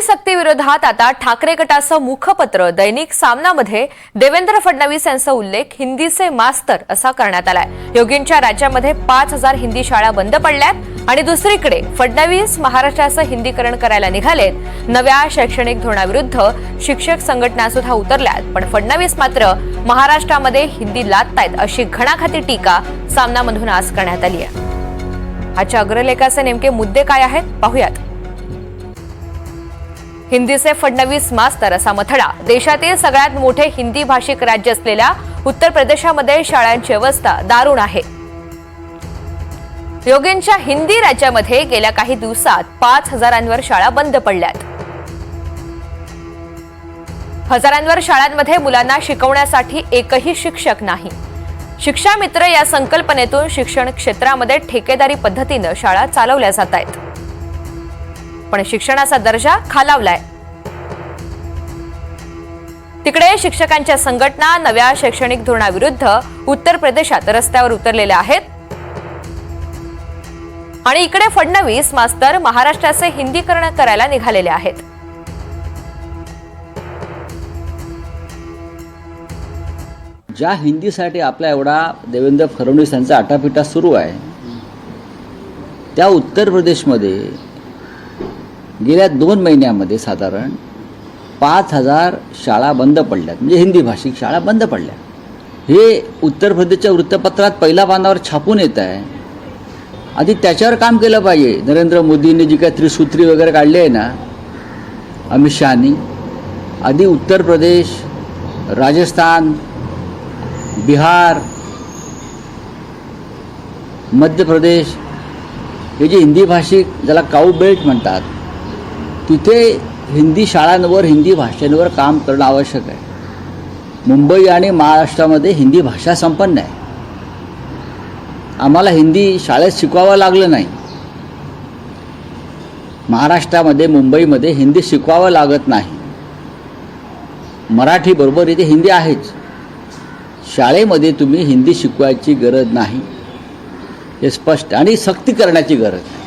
सक्तीविरोधात आता ठाकरे गटाचं मुखपत्र दैनिक सामनामध्ये देवेंद्र फडणवीस यांचा उल्लेख हिंदीचे मास्तर असा करण्यात आलाय। योगींच्या राज्यामध्ये 5,000 हिंदी शाळा बंद पडल्यात आणि दुसरीकडे फडणवीस महाराष्ट्राचं हिंदीकरण करायला निघालेत। नव्या शैक्षणिक धोरणाविरुद्ध शिक्षक संघटना सुद्धा उतरल्यात, पण फडणवीस मात्र महाराष्ट्रामध्ये हिंदी लादतायत अशी घणाघाती टीका सामनामधून आज करण्यात आली आहे। आजच्या अग्रलेखाचे नेमके मुद्दे काय आहेत पाहूयात। हिंदीचे फडणवीस मास्तर असा मथळा। देशातील सगळ्यात मोठे हिंदी भाषिक राज्य असलेल्या उत्तर प्रदेशामध्ये शाळांची अवस्था दारुण आहे। योगींच्या हिंदी राज्यामध्ये गेल्या काही दिवसात 5,000वर शाळा बंद पडल्यात। हजारांवर शाळांमध्ये मुलांना शिकवण्यासाठी एकही शिक्षक नाही। शिक्षा मित्र या संकल्पनेतून शिक्षण क्षेत्रामध्ये ठेकेदारी पद्धतीने शाळा चालवल्या जात आहेत, पण शिक्षणाचा दर्जा खालावलाय। तिकडे शिक्षकांच्या संघटना नव्या शैक्षणिक धोरणाविरुद्ध उत्तर प्रदेशात रस्त्यावर उतरलेल्या आहेत आणि इकडे फडणवीस मास्तर महाराष्ट्राचे हिंदीकरण करायला निघालेले आहेत। ज्या हिंदीसाठी आपला एवढा देवेंद्र फडणवीस यांचा आटापिटा सुरू आहे, त्या उत्तर प्रदेशमध्ये गेल्या 2 महिन्यामध्ये साधारण 5,000 शाळा बंद पडल्यात, म्हणजे हिंदी भाषिक शाळा बंद पडल्या। हे उत्तर प्रदेशच्या वृत्तपत्रात पहिल्या पानावर छापून येत आहे। आधी त्याच्यावर काम केलं पाहिजे। नरेंद्र मोदींनी जी काही त्रिसूत्री वगैरे काढली आहे ना, अमित शहानी, आधी उत्तर प्रदेश, राजस्थान, बिहार, मध्य प्रदेश हे जे हिंदी भाषिक, ज्याला काऊ बेल्ट म्हणतात, तिथे हिंदी शाळांवर, हिंदी भाषेवर काम करणं आवश्यक आहे। मुंबई आणि महाराष्ट्रामध्ये हिंदी भाषा संपन्न आहे। आम्हाला हिंदी शाळेत शिकवावं लागलं नाही। महाराष्ट्रामध्ये, मुंबईमध्ये हिंदी शिकवावं लागत नाही। मराठी बरोबर इथे हिंदी आहेच। शाळेमध्ये तुम्ही हिंदी शिकवायची गरज नाही, हे स्पष्ट, आणि सक्ती करण्याची गरज नाही।